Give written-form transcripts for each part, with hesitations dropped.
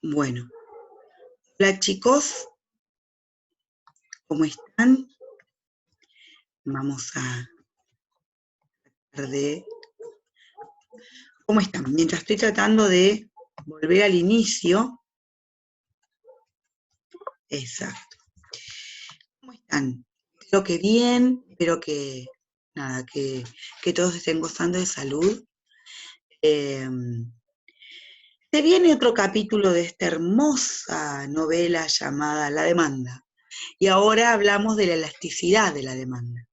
Bueno, hola chicos, ¿cómo están? Vamos a hablar de cómo están. Mientras estoy tratando de volver al inicio, exacto. ¿Cómo están? Espero que bien, espero que nada, que todos estén gozando de salud. Eh, Se viene otro capítulo de esta hermosa novela llamada La demanda. Y ahora hablamos de la elasticidad de la demanda.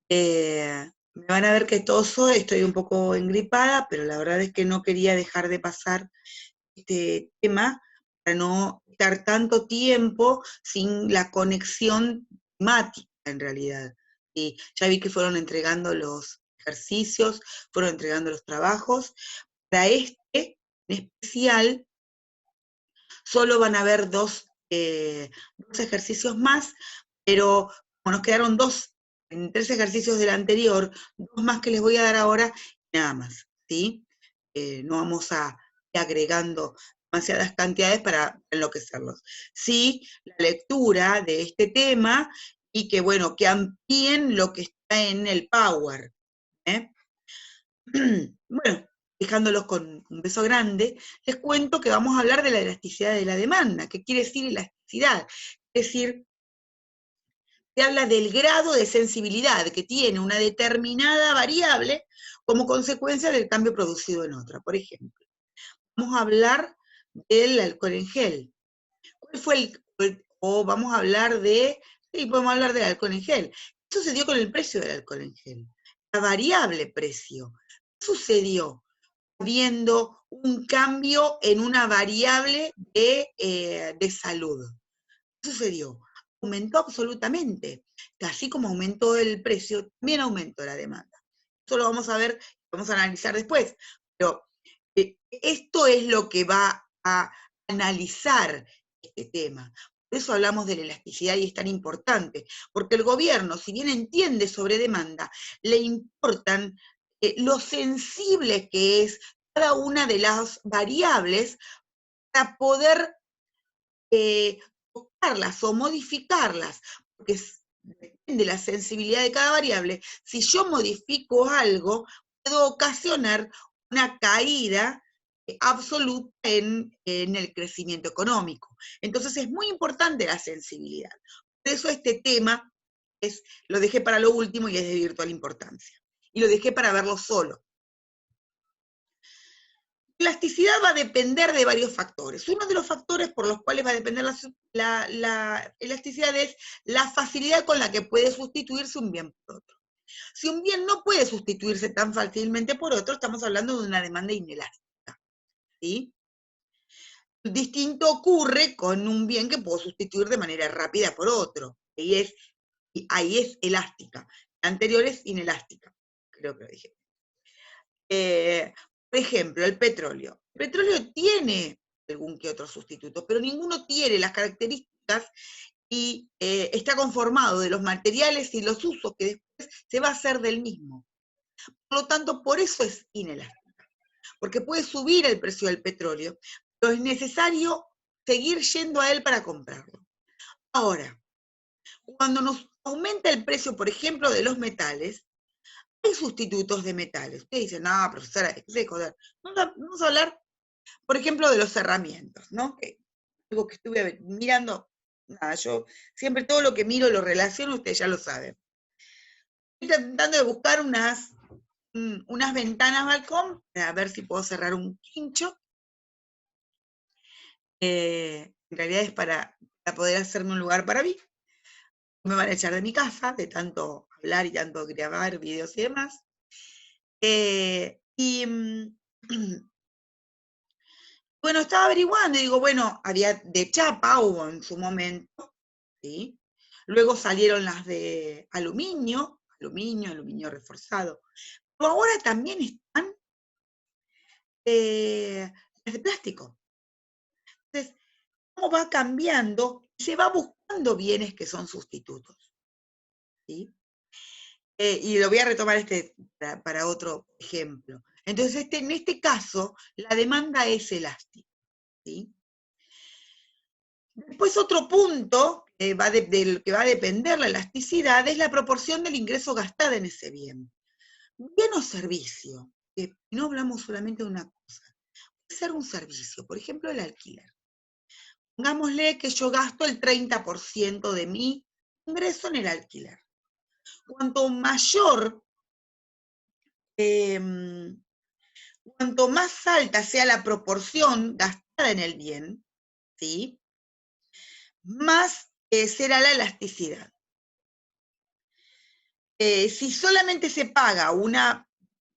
Me van a ver que toso, estoy un poco engripada, pero la verdad es que no quería dejar de pasar este tema para no estar tanto tiempo sin la conexión temática en realidad. Y ya vi que fueron entregando los ejercicios, fueron entregando los trabajos. Para este en especial, solo van a haber dos ejercicios más, pero como nos quedaron dos en tres ejercicios del anterior, dos más que les voy a dar ahora, nada más, ¿sí? No vamos a ir agregando demasiadas cantidades para enloquecerlos. Sí, la lectura de este tema y que, bueno, que amplíen lo que está en el Power. ¿eh? Bueno, dejándolos con un beso grande, les cuento que vamos a hablar de la elasticidad de la demanda. ¿Qué quiere decir elasticidad? Es decir, se habla del grado de sensibilidad que tiene una determinada variable como consecuencia del cambio producido en otra. Por ejemplo, vamos a hablar del alcohol en gel. ¿Cuál fue o vamos a hablar sí, podemos hablar del alcohol en gel. ¿Qué sucedió con el precio del alcohol en gel? La variable precio. ¿Qué sucedió? Viendo un cambio en una variable de salud. ¿Qué sucedió? Aumentó absolutamente. Así como aumentó el precio, también aumentó la demanda. Eso lo vamos a ver, vamos a analizar después. Pero esto es lo que va a analizar este tema. Por eso hablamos de la elasticidad y es tan importante, porque el gobierno, si bien entiende sobre demanda, le importan lo sensible que es cada una de las variables para poder tocarlas o modificarlas, porque depende de la sensibilidad de cada variable. Si yo modifico algo, puedo ocasionar una caída absoluta en el crecimiento económico. Entonces es muy importante la sensibilidad. Por eso este tema lo dejé para lo último y es de virtual importancia. Y lo dejé para verlo solo. La elasticidad va a depender de varios factores. Uno de los factores por los cuales va a depender la elasticidad es la facilidad con la que puede sustituirse un bien por otro. Si un bien no puede sustituirse tan fácilmente por otro, estamos hablando de una demanda inelástica. ¿Sí? Distinto ocurre con un bien que puedo sustituir de manera rápida por otro. Y ahí es elástica. La anterior es inelástica. Creo que lo dije. Por ejemplo, el petróleo. El petróleo tiene algún que otro sustituto, pero ninguno tiene las características y está conformado de los materiales y los usos que después se va a hacer del mismo. Por lo tanto, por eso es inelástica, porque puede subir el precio del petróleo, pero es necesario seguir yendo a él para comprarlo. Ahora, cuando nos aumenta el precio, por ejemplo, de los metales, hay sustitutos de metales. Ustedes dicen, no, profesora, joder. Vamos a hablar, por ejemplo, de los cerramientos, ¿no? Que algo que estuve mirando, nada, yo siempre todo lo que miro lo relaciono, ustedes ya lo saben. Estoy tratando de buscar unas ventanas balcón, a ver si puedo cerrar un quincho. En realidad es para poder hacerme un lugar para mí. Me van a echar de mi casa, de tanto hablar y tanto grabar videos y demás. Y bueno, estaba averiguando y digo, bueno, había de chapa, hubo en su momento, ¿sí? Luego salieron las de aluminio reforzado. Pero ahora también están las de plástico. Entonces, ¿cómo va cambiando? Se va buscando bienes que son sustitutos, ¿sí? Y lo voy a retomar para otro ejemplo. Entonces, en este caso, la demanda es elástica. ¿sí? Después otro punto del que va a depender la elasticidad es la proporción del ingreso gastado en ese bien. Bien o servicio, no hablamos solamente de una cosa, puede ser un servicio, por ejemplo el alquiler. Pongámosle que yo gasto el 30% de mi ingreso en el alquiler. Cuanto mayor, cuanto más alta sea la proporción gastada en el bien, ¿sí? Más será la elasticidad. Si solamente se paga una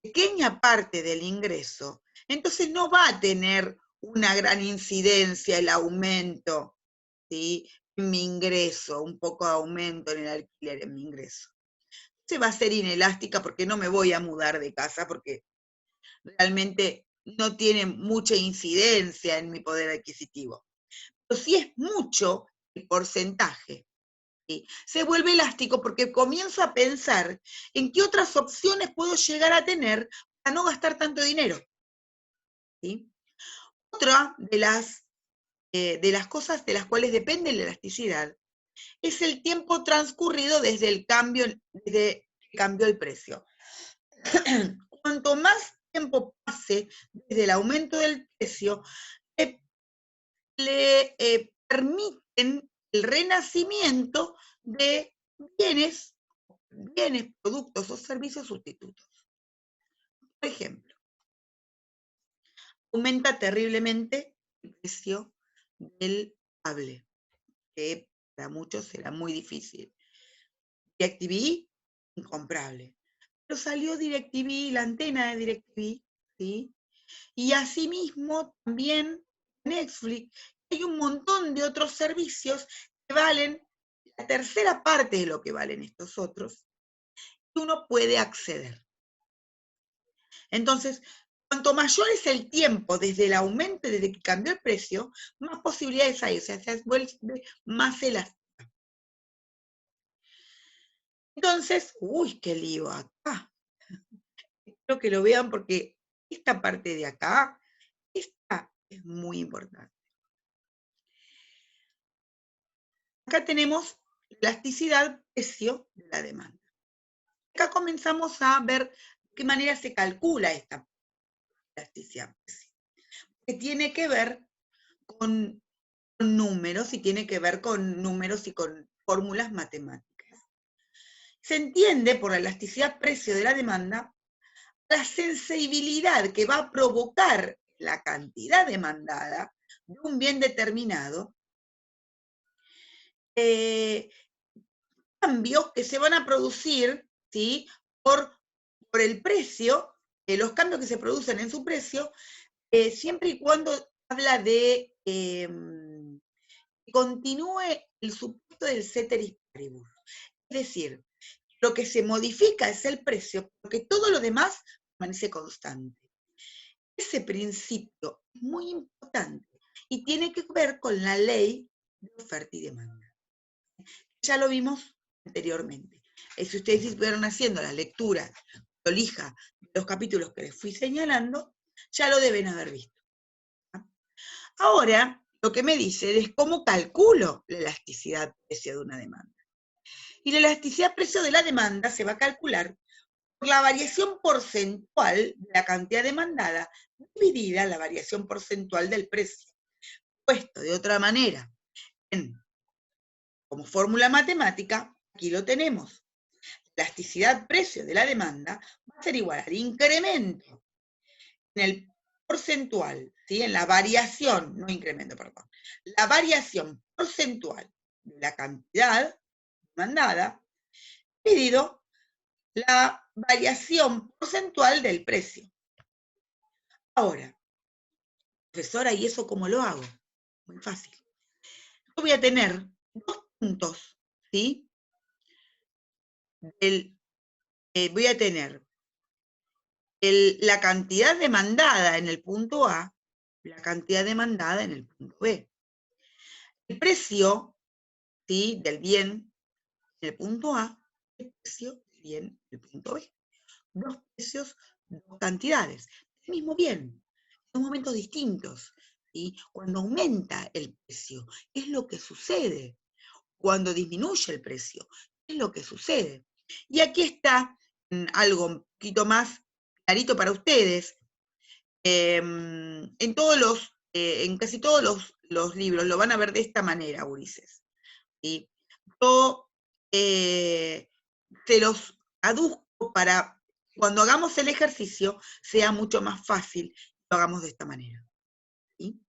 pequeña parte del ingreso, entonces no va a tener una gran incidencia el aumento, ¿sí? En mi ingreso, un poco de aumento en el alquiler en mi ingreso. Se va a ser inelástica porque no me voy a mudar de casa porque realmente no tiene mucha incidencia en mi poder adquisitivo. Pero si es mucho el porcentaje, ¿sí? Se vuelve elástico porque comienzo a pensar en qué otras opciones puedo llegar a tener para no gastar tanto dinero, ¿sí? Otra de las cosas de las cuales depende la elasticidad es el tiempo transcurrido desde que cambió el precio. Cuanto más tiempo pase desde el aumento del precio, le permiten el renacimiento de bienes, productos o servicios sustitutos. Por ejemplo, aumenta terriblemente el precio del cable, que para muchos será muy difícil. DirecTV, incomprable. Pero salió DirecTV, la antena de DirecTV, ¿sí? Y asimismo también Netflix. Hay un montón de otros servicios que valen la tercera parte de lo que valen estos otros, y uno puede acceder. Entonces, cuanto mayor es el tiempo desde el aumento, desde que cambió el precio, más posibilidades hay, o sea, se vuelve más elástica. Entonces, uy, qué lío acá. Espero que lo vean porque esta parte de acá, esta es muy importante. Acá tenemos elasticidad, precio de la demanda. Acá comenzamos a ver de qué manera se calcula esta elasticidad, que tiene que ver con números y tiene que ver con números y con fórmulas matemáticas. Se entiende por la elasticidad precio de la demanda la sensibilidad que va a provocar la cantidad demandada de un bien determinado, cambios que se van a producir, ¿sí? por el precio, los cambios que se producen en su precio, siempre y cuando habla de que continúe el supuesto del ceteris paribus. Es decir, lo que se modifica es el precio, porque todo lo demás permanece constante. Ese principio es muy importante y tiene que ver con la ley de oferta y demanda. Ya lo vimos anteriormente. Si ustedes estuvieron haciendo la lectura prolija de los capítulos que les fui señalando, ya lo deben haber visto. Ahora, lo que me dicen es cómo calculo la elasticidad precio de una demanda. Y la elasticidad precio de la demanda se va a calcular por la variación porcentual de la cantidad demandada dividida la variación porcentual del precio. Puesto de otra manera, como fórmula matemática, aquí lo tenemos. La elasticidad precio de la demanda va a ser igual al incremento en el porcentual, ¿sí? En la variación, no incremento, perdón, la variación porcentual de la cantidad demandada dividido la variación porcentual del precio. Ahora, profesora, ¿y eso cómo lo hago? Muy fácil. Yo voy a tener dos puntos, ¿sí? Voy a tener la cantidad demandada en el punto A, la cantidad demandada en el punto B. El precio, ¿sí? Del bien en el punto A, el precio del bien en el punto B. Dos precios, dos cantidades. El mismo bien, en momentos distintos. ¿sí? Cuando aumenta el precio, ¿qué es lo que sucede? Cuando disminuye el precio, ¿qué es lo que sucede? Y aquí está algo un poquito más clarito para ustedes. En casi todos los libros lo van a ver de esta manera, gurises. ¿Sí? Yo se los aduzco para cuando hagamos el ejercicio sea mucho más fácil que lo hagamos de esta manera. ¿Sí?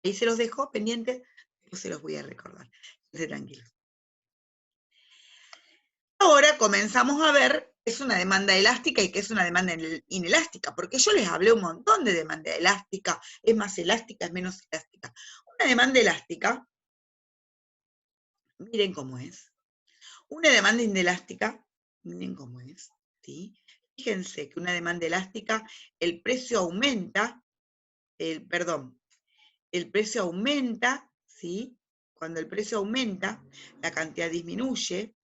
Ahí se los dejo pendientes, después se los voy a recordar. Quédense tranquilos. Ahora comenzamos a ver qué es una demanda elástica y qué es una demanda inelástica, porque yo les hablé un montón de demanda elástica, es más elástica, es menos elástica. Una demanda elástica, miren cómo es. Una demanda inelástica, miren cómo es, ¿sí? Fíjense que una demanda elástica, el precio aumenta, el precio aumenta, ¿sí? Cuando el precio aumenta, la cantidad disminuye,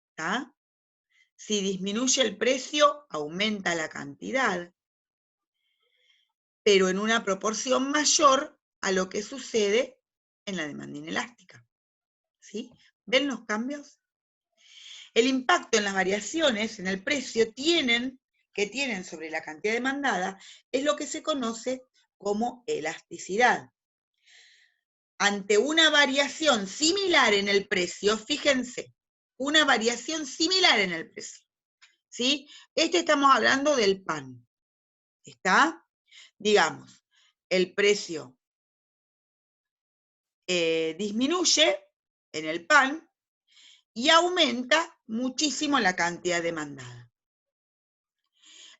¿está? Si disminuye el precio, aumenta la cantidad, pero en una proporción mayor a lo que sucede en la demanda inelástica, ¿sí? ¿Ven los cambios? El impacto en las variaciones en el precio que tienen sobre la cantidad demandada es lo que se conoce como elasticidad. Ante una variación similar en el precio, fíjense, una variación similar en el precio, ¿sí? Estamos hablando del pan, ¿está? Digamos, el precio disminuye en el pan y aumenta muchísimo la cantidad demandada.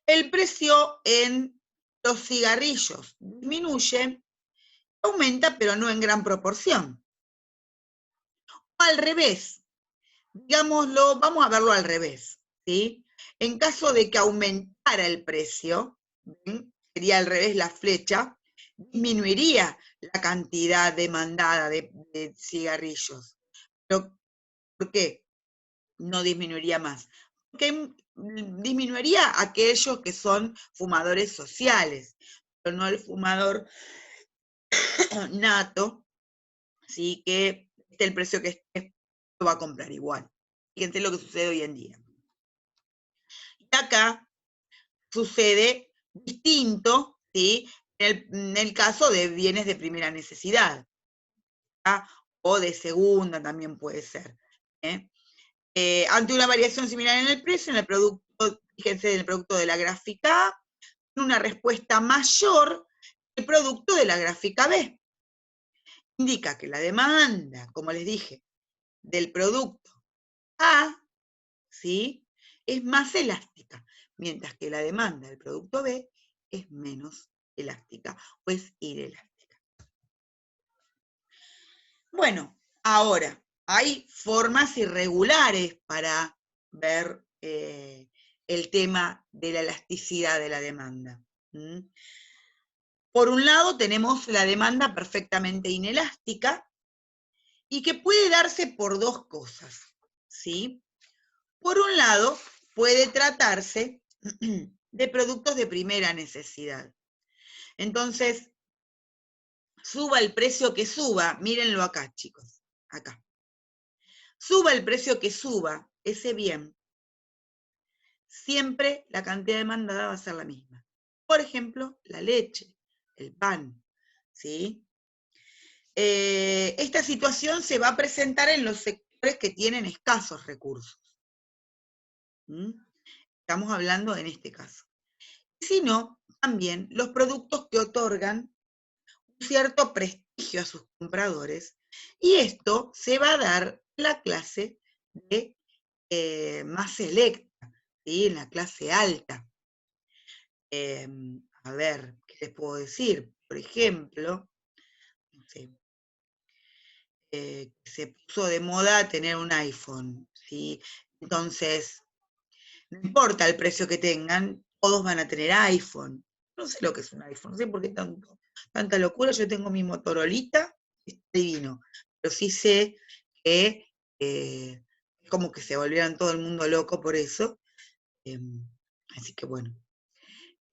El precio en los cigarrillos disminuye, aumenta, pero no en gran proporción. O al revés, digámoslo, vamos a verlo al revés, ¿sí? En caso de que aumentara el precio, ¿sí? Sería al revés la flecha, disminuiría la cantidad demandada de cigarrillos. ¿Pero por qué no disminuiría más? Porque disminuiría aquellos que son fumadores sociales, pero no el fumador nato, ¿sí? Que esté el precio que esté, lo va a comprar igual. Fíjense lo que sucede hoy en día. Y acá sucede distinto, ¿sí? En el caso de bienes de primera necesidad, ¿tá? O de segunda también puede ser. Ante una variación similar en el precio, en el producto, fíjense, en el producto de la gráfica A, una respuesta mayor que el producto de la gráfica B. Indica que la demanda, como les dije, del producto A, ¿sí? Es más elástica, mientras que la demanda del producto B es menos elástica o es inelástica. Bueno, ahora, hay formas irregulares para ver el tema de la elasticidad de la demanda. Por un lado tenemos la demanda perfectamente inelástica y que puede darse por dos cosas, ¿sí? Por un lado, puede tratarse de productos de primera necesidad. Entonces, suba el precio que suba, mírenlo acá, chicos, acá. Suba el precio que suba, ese bien, siempre la cantidad demandada va a ser la misma. Por ejemplo, la leche, el pan, ¿sí? Esta situación se va a presentar en los sectores que tienen escasos recursos. Estamos hablando en este caso. Sino también los productos que otorgan un cierto prestigio a sus compradores, y esto se va a dar en la clase de más selecta, ¿sí? En la clase alta. A ver, ¿qué les puedo decir? Por ejemplo, no sé, se puso de moda tener un iPhone, ¿sí? Entonces, no importa el precio que tengan, todos van a tener iPhone. No sé lo que es un iPhone, no sé por qué tanta locura. Yo tengo mi Motorolita, es divino, pero sí sé que es como que se volvieron todo el mundo loco por eso. Así que bueno,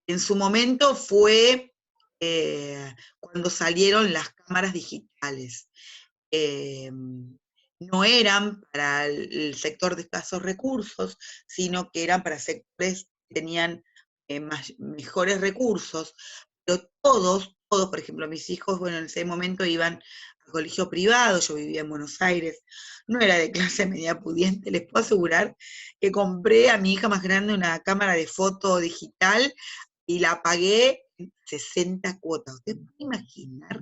en su momento fue cuando salieron las cámaras digitales. No eran para el sector de escasos recursos, sino que eran para sectores que tenían mejores recursos, pero todos, por ejemplo, mis hijos, bueno, en ese momento iban al colegio privado, yo vivía en Buenos Aires, no era de clase media pudiente, les puedo asegurar que compré a mi hija más grande una cámara de foto digital y la pagué en 60 cuotas. ¿Ustedes pueden imaginar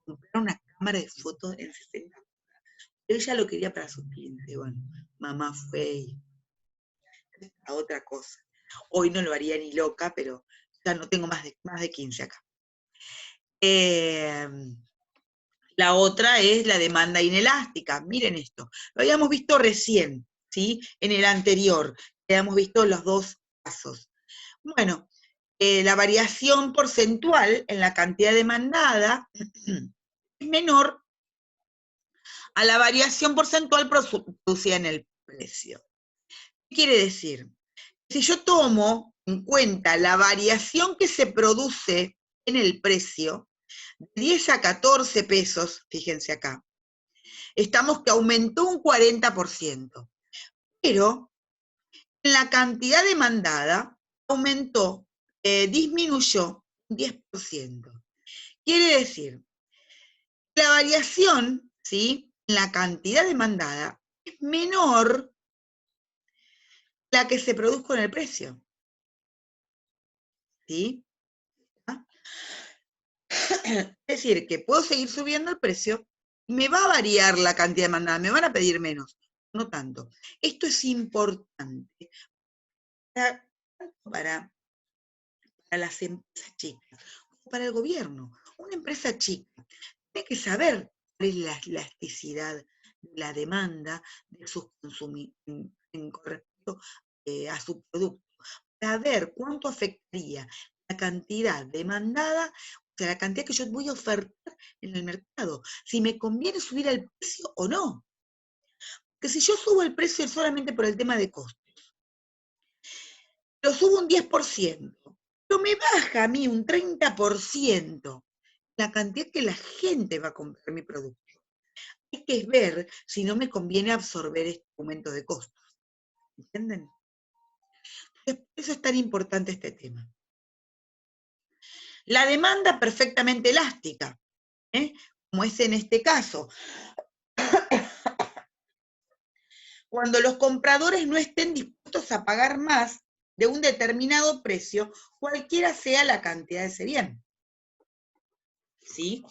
comprar una cámara de fotos en 60 cuotas? Ella lo quería para sus clientes, bueno, mamá fue y a otra cosa. Hoy no lo haría ni loca, pero ya no tengo más de 15 acá. La otra es la demanda inelástica. Miren esto, lo habíamos visto recién, ¿sí? En el anterior, habíamos visto los dos casos. Bueno, la variación porcentual en la cantidad demandada es menor a la variación porcentual producida en el precio. ¿Qué quiere decir? Si yo tomo en cuenta la variación que se produce en el precio, de 10 a 14 pesos, fíjense acá, estamos que aumentó un 40%, pero en la cantidad demandada aumentó, disminuyó un 10%. Quiere decir, la variación, ¿sí?, en la cantidad demandada es menor la que se produjo en el precio. ¿Sí? ¿Ah? Es decir, que puedo seguir subiendo el precio, me va a variar la cantidad demandada, me van a pedir menos, no tanto. Esto es importante para las empresas chicas, o para el gobierno. Una empresa chica tiene que saber cuál es la elasticidad de la demanda de sus consumidores en correcto a su producto, para ver cuánto afectaría la cantidad demandada, o sea, la cantidad que yo voy a ofertar en el mercado, si me conviene subir el precio o no. Porque si yo subo el precio solamente por el tema de costos, lo subo un 10%, pero me baja a mí un 30% la cantidad que la gente va a comprar mi producto. Hay que ver si no me conviene absorber este aumento de costos. ¿Entienden? Por eso es tan importante este tema. La demanda perfectamente elástica, como es en este caso. Cuando los compradores no estén dispuestos a pagar más de un determinado precio, cualquiera sea la cantidad de ese bien. ¿Sí?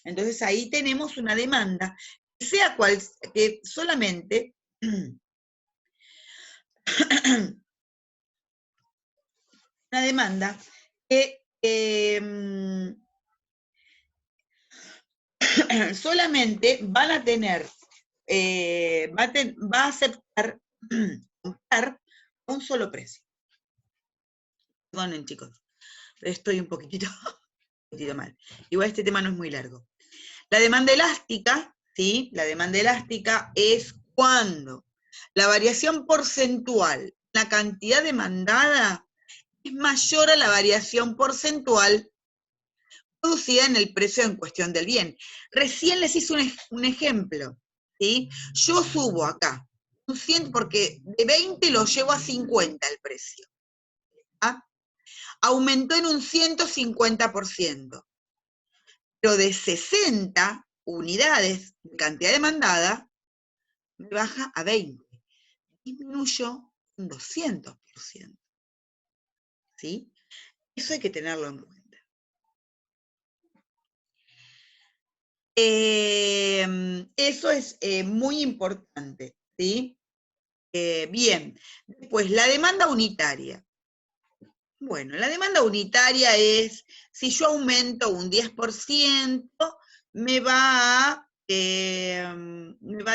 Entonces ahí tenemos una demanda, sea cual, que solamente una demanda que solamente van a tener, va a aceptar comprar un solo precio. Perdonen, chicos, pero estoy un poquitito mal. Igual este tema no es muy largo. La demanda elástica, ¿sí? La demanda elástica es cuando la variación porcentual, la cantidad demandada, es mayor a la variación porcentual producida en el precio en cuestión del bien. Recién les hice un ejemplo, ¿sí? Yo subo acá un 100 porque de 20 lo llevo a 50 el precio. ¿Ah? Aumentó en un 150%, pero de 60 unidades de cantidad demandada, me baja a 20. Disminuyó un 200%. ¿Sí? Eso hay que tenerlo en cuenta. Eso es muy importante, ¿sí? Bien, después la demanda unitaria. Bueno, la demanda unitaria es, si yo aumento un 10%, me va a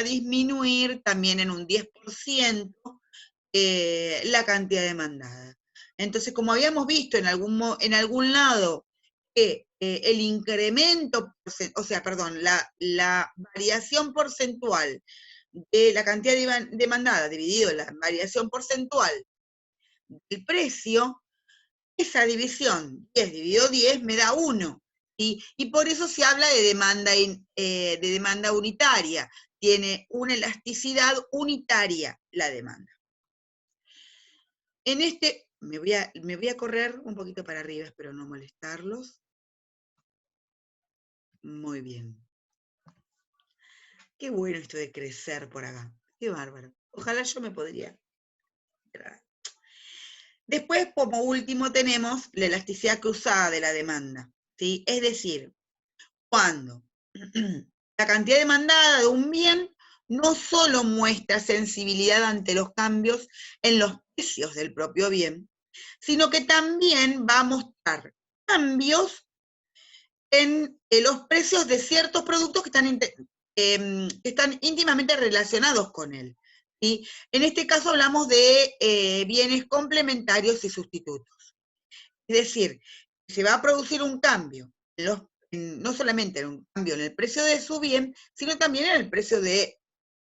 disminuir también en un 10% la cantidad demandada. Entonces, como habíamos visto en algún lado, que el incremento, o sea, perdón, la variación porcentual de la cantidad demandada dividido en la variación porcentual del precio, esa división, 10 dividido 10, me da 1. ¿Sí? Y por eso se habla de demanda unitaria. Tiene una elasticidad unitaria la demanda. En este, me voy a correr un poquito para arriba, espero no molestarlos. Muy bien. Qué bueno esto de crecer por acá. Qué bárbaro. Ojalá yo me podría. Después, como último, tenemos la elasticidad cruzada de la demanda, ¿sí? Es decir, cuando la cantidad demandada de un bien no solo muestra sensibilidad ante los cambios en los precios del propio bien, sino que también va a mostrar cambios en los precios de ciertos productos que están íntimamente relacionados con él. ¿Sí? En este caso hablamos de bienes complementarios y sustitutos. Es decir, se va a producir un cambio, no solamente un cambio en el precio de su bien, sino también en el precio de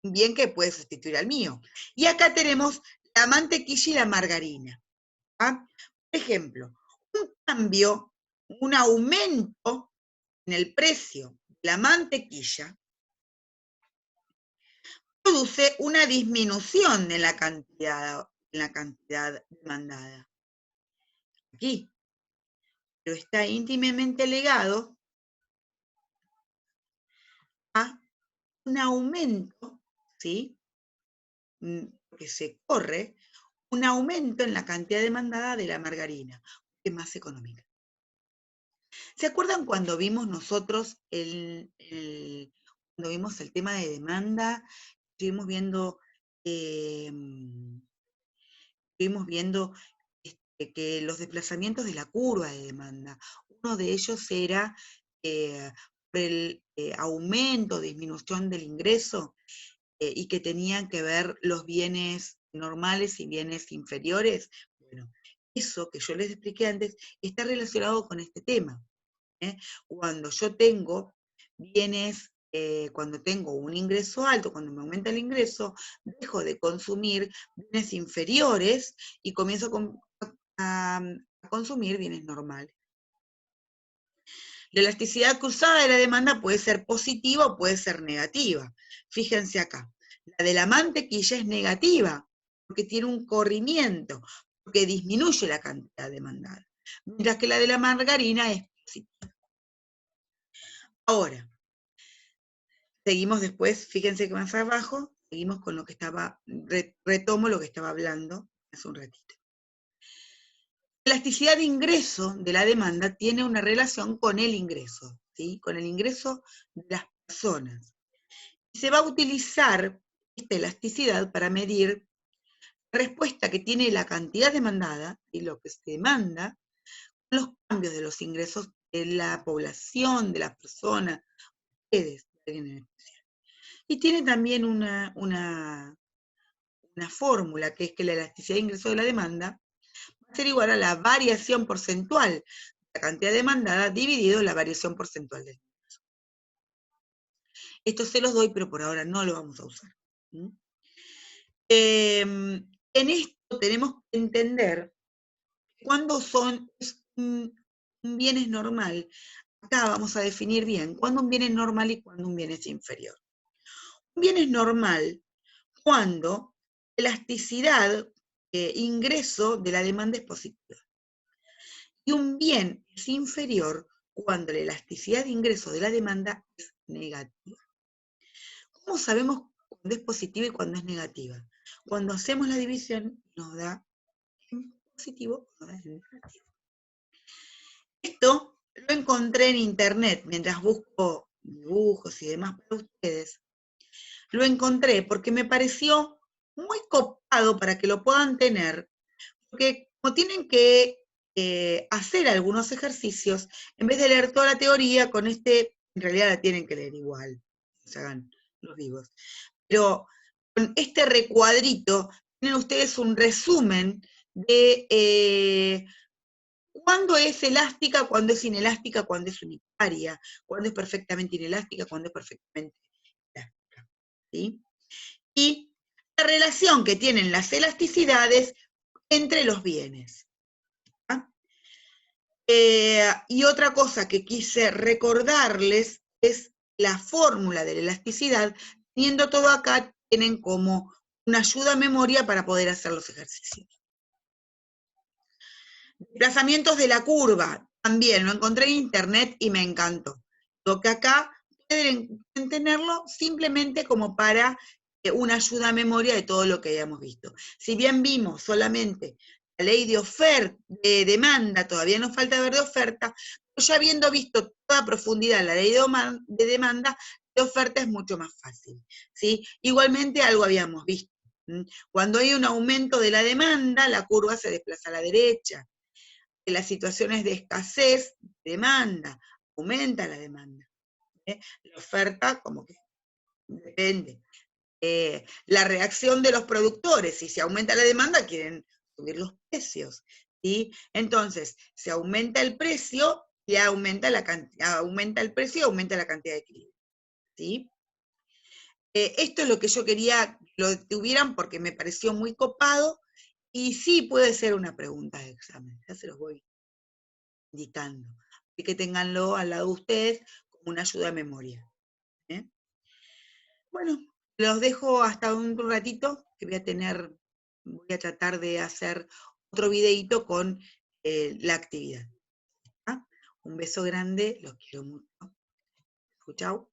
un bien que puede sustituir al mío. Y acá tenemos la mantequilla y la margarina. ¿Ah? Por ejemplo, un cambio, un aumento en el precio de la mantequilla produce una disminución en la cantidad demandada. Aquí. Pero está íntimamente ligado a un aumento, ¿sí? Que se corre, un aumento en la cantidad demandada de la margarina, que es más económica. ¿Se acuerdan cuando vimos nosotros cuando vimos el tema de demanda? Estuvimos viendo que los desplazamientos de la curva de demanda, uno de ellos era por el aumento, disminución del ingreso, y que tenían que ver los bienes normales y bienes inferiores. Bueno, eso que yo les expliqué antes está relacionado con este tema. Cuando yo tengo bienes, cuando tengo un ingreso alto, cuando me aumenta el ingreso, dejo de consumir bienes inferiores y comienzo a consumir bienes normales. La elasticidad cruzada de la demanda puede ser positiva o puede ser negativa. Fíjense acá, la de la mantequilla es negativa, porque tiene un corrimiento, porque disminuye la cantidad demandada, mientras que la de la margarina es positiva. Ahora, seguimos después, fíjense que más abajo, seguimos con lo que retomo lo que estaba hablando hace un ratito. La elasticidad de ingreso de la demanda tiene una relación con el ingreso, ¿sí? Con el ingreso de las personas. Y se va a utilizar esta elasticidad para medir la respuesta que tiene la cantidad demandada y lo que se demanda con los cambios de los ingresos de la población, de las personas, ustedes, alguien en especial. Y tiene también una fórmula, que es que la elasticidad de ingreso de la demanda va a ser igual a la variación porcentual de la cantidad demandada dividido la variación porcentual del ingreso. Esto se los doy, pero por ahora no lo vamos a usar. En esto tenemos que entender cuándo un bien es normal. Acá vamos a definir bien cuándo un bien es normal y cuándo un bien es inferior. Un bien es normal cuando la elasticidad ingreso de la demanda es positiva. Y un bien es inferior cuando la elasticidad de ingreso de la demanda es negativa. ¿Cómo sabemos cuándo es positiva y cuándo es negativa? Cuando hacemos la división nos da en positivo o nos da en negativo. Esto lo encontré en internet mientras busco dibujos y demás para ustedes. Lo encontré porque me pareció muy copado para que lo puedan tener, porque como tienen que hacer algunos ejercicios, en vez de leer toda la teoría, en realidad la tienen que leer igual, se hagan los vivos. Pero con este recuadrito tienen ustedes un resumen de cuándo es elástica, cuándo es inelástica, cuándo es unitaria, cuándo es perfectamente inelástica, cuándo es perfectamente elástica. ¿Sí? Y la relación que tienen las elasticidades entre los bienes. ¿Ah? Y otra cosa que quise recordarles es la fórmula de la elasticidad. Teniendo todo acá, tienen como una ayuda a memoria para poder hacer los ejercicios. Desplazamientos de la curva, también lo encontré en internet y me encantó. Lo que acá pueden tenerlo simplemente como para una ayuda a memoria de todo lo que hayamos visto. Si bien vimos solamente la ley de demanda, todavía nos falta ver de oferta, pero ya habiendo visto toda profundidad la ley de demanda, de oferta es mucho más fácil, ¿sí? Igualmente algo habíamos visto. Cuando hay un aumento de la demanda, la curva se desplaza a la derecha. En las situaciones de escasez, demanda, aumenta la demanda. La oferta, como que depende. La reacción de los productores, si se aumenta la demanda, quieren subir los precios. ¿Sí? Entonces, se aumenta el precio y aumenta la cantidad, aumenta el precio y aumenta la cantidad de equilibrio. ¿Sí? Esto es lo que yo quería que lo tuvieran porque me pareció muy copado y sí puede ser una pregunta de examen, ya se los voy indicando. Y que tenganlo al lado de ustedes como una ayuda a memoria. ¿Eh? Bueno, los dejo hasta un ratito, que voy a tratar de hacer otro videito con la actividad. ¿Ah? Un beso grande, los quiero mucho. Chau.